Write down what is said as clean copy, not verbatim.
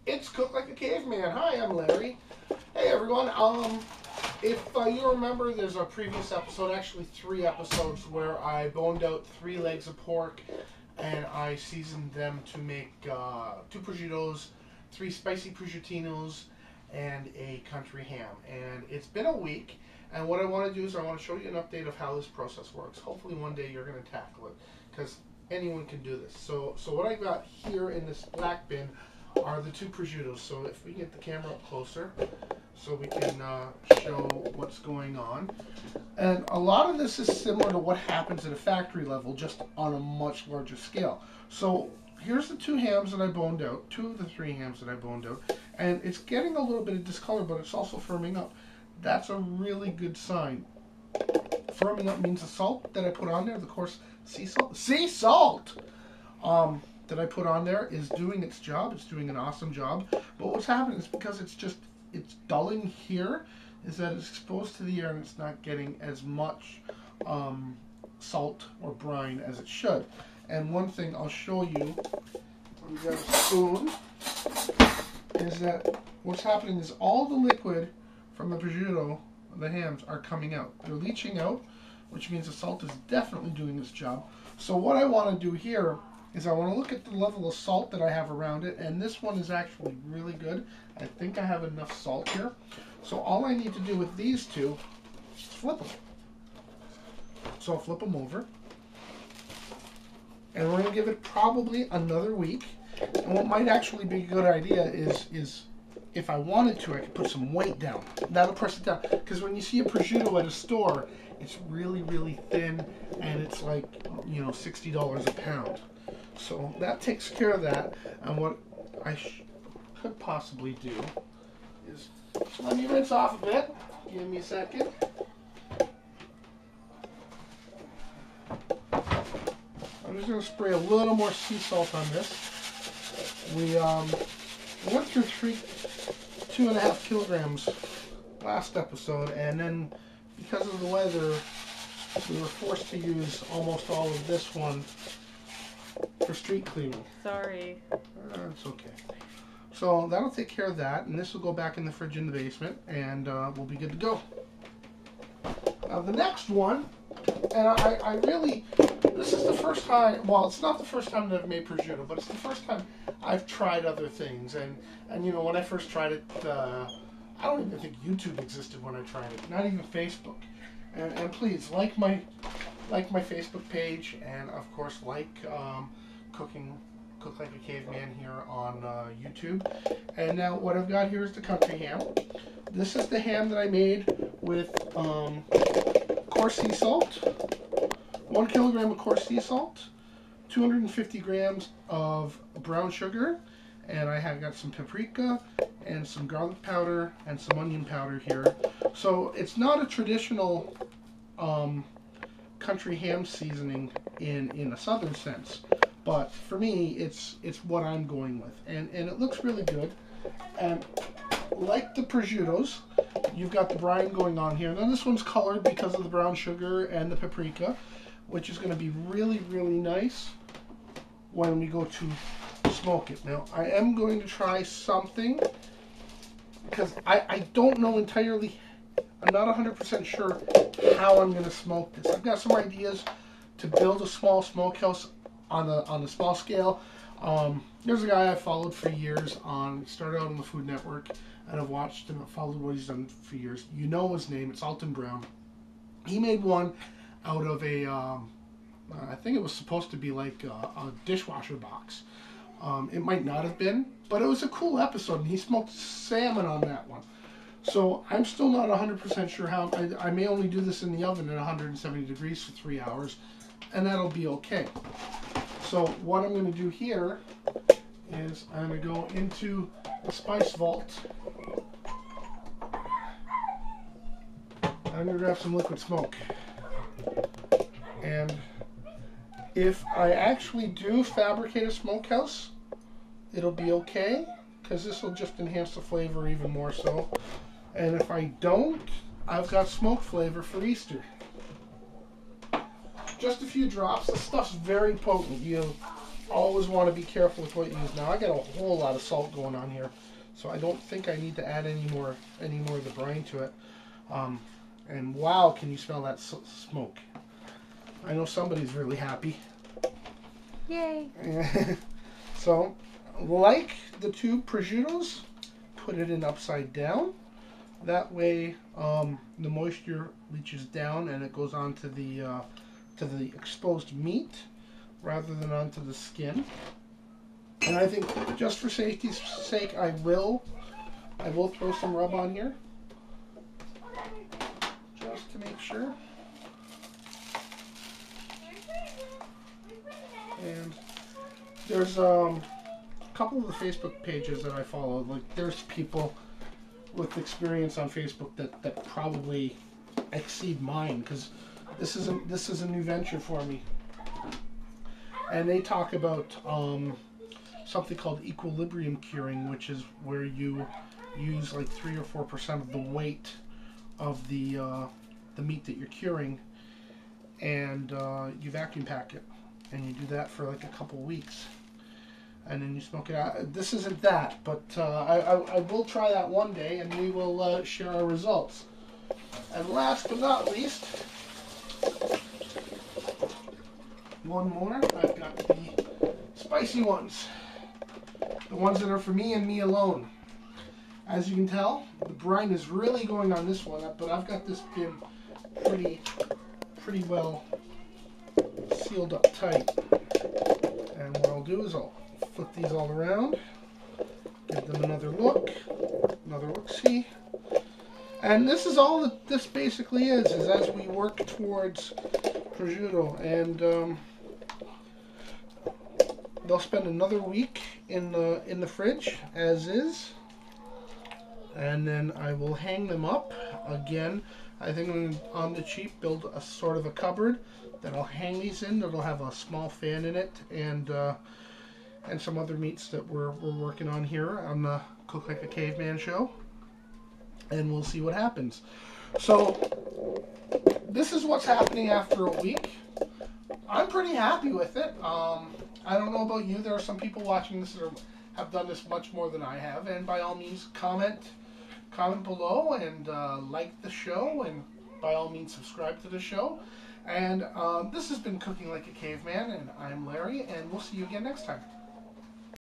It's Cook Like a Caveman. Hi, I'm Larry. Hey everyone. If you remember, there's a previous episode, actually 3 episodes, where I boned out 3 legs of pork and I seasoned them to make 2 prosciuttos, 3 spicy prosciuttinos, and a country ham. And it's been a week, and what I want to do is I want to show you an update of how this process works. Hopefully one day you're going to tackle it, because anyone can do this. So what I got here in this black bin are the 2 prosciuttos. So if we get the camera up closer so we can show what's going on. And a lot of this is similar to what happens at a factory level, just on a much larger scale. So here's the 2 hams that I boned out, 2 of the 3 hams that I boned out, and it's getting a little bit of discolor, but it's also firming up. That's a really good sign. Firming up means the salt that I put on there, the coarse sea salt that I put on there is doing its job. It's doing an awesome job. But what's happening is because it's dulling here, is that it's exposed to the air and it's not getting as much salt or brine as it should. And one thing I'll show you, we got a spoon, is that what's happening is all the liquid from the prosciutto, the hams, are coming out. They're leaching out, which means the salt is definitely doing its job. So what I want to do here is I want to look at the level of salt that I have around it, and this one is actually really good. I think I have enough salt here. So all I need to do with these 2 is flip them. So I'll flip them over. And we're going to give it probably another week. And what might actually be a good idea is if I wanted to, I could put some weight down. That'll press it down. Because when you see a prosciutto at a store, it's really, really thin, and it's like, you know, $60 a pound. So that takes care of that. And what I could possibly do is let me rinse off a bit. Give me a second. I'm just going to spray a little more sea salt on this. We went through 2.5 kilograms last episode, and then because of the weather, we were forced to use almost all of this one for street cleaning. Sorry. It's okay. So that'll take care of that, and this will go back in the fridge in the basement, and we'll be good to go. Now the next one, and I really, this is the first time, well, it's not the first time that I've made prosciutto, but it's the first time I've tried other things. And you know, when I first tried it, I don't even think YouTube existed when I tried it, not even Facebook. And please, like my Facebook page, and of course Cook Like a Caveman here on YouTube. And now what I've got here is the country ham. This is the ham that I made with coarse sea salt, 1 kilogram of coarse sea salt, 250 grams of brown sugar, and I have got some paprika and some garlic powder and some onion powder here. So it's not a traditional country ham seasoning in a southern sense, but for me it's what I'm going with, and it looks really good. And like the prosciuttos, you've got the brine going on here. Now this one's colored because of the brown sugar and the paprika, which is going to be really, really nice when we go to smoke it. Now I am going to try something, because I don't know entirely, I'm not 100% sure how I'm going to smoke this. I've got some ideas to build a small smokehouse on the small scale. There's a guy I followed for years started out on the Food Network, and I've watched him, I've followed what he's done for years. You know his name, it's Alton Brown. He made one out of a, I think it was supposed to be like a dishwasher box. It might not have been, but it was a cool episode, and he smoked salmon on that one. So I'm still not 100% sure how. I may only do this in the oven at 170 degrees for 3 hours, and that'll be okay. So what I'm going to do here is I'm going to go into the spice vault. I'm going to grab some liquid smoke. And if I actually do fabricate a smokehouse, it'll be okay, because this will just enhance the flavor even more so. And if I don't, I've got smoke flavor for Easter. Just a few drops. This stuff's very potent. always want to be careful with what you use. Now I got a whole lot of salt going on here, so I don't think I need to add any more of the brine to it. And wow, can you smell that smoke? I know somebody's really happy. Yay! So, like the two prosciuttos, put it in upside down. That way, the moisture leaches down and it goes onto the exposed meat rather than onto the skin. And I think just for safety's sake, I will throw some rub on here, just to make sure. And there's a couple of the Facebook pages that I follow. Like, there's people with experience on Facebook that probably exceed mine, because this is a new venture for me. And they talk about something called equilibrium curing, which is where you use like 3 or 4% of the weight of the meat that you're curing, and you vacuum pack it, and you do that for like a couple weeks, and then you smoke it out. This isn't that, but I will try that one day, and we will share our results. And last but not least, one more. I've got the spicy ones, the ones that are for me and me alone. As you can tell, the brine is really going on this one, but I've got this bin pretty well sealed up tight. And what I'll do is I'll flip these all around, give them another look-see. And this is all that this basically is as we work towards prosciutto. And they'll spend another week in the fridge as is. And then I will hang them up again. I think I'm going to, on the cheap, build a sort of a cupboard that I'll hang these in. That'll have a small fan in it, and some other meats that we're working on here on the Cook Like a Caveman show. And we'll see what happens. So this is what's happening after a week. I'm pretty happy with it. I don't know about you. There are some people watching this that have done this much more than I have, and by all means comment below and like the show, and by all means subscribe to the show. And this has been Cooking Like a Caveman, and I'm Larry, and we'll see you again next time.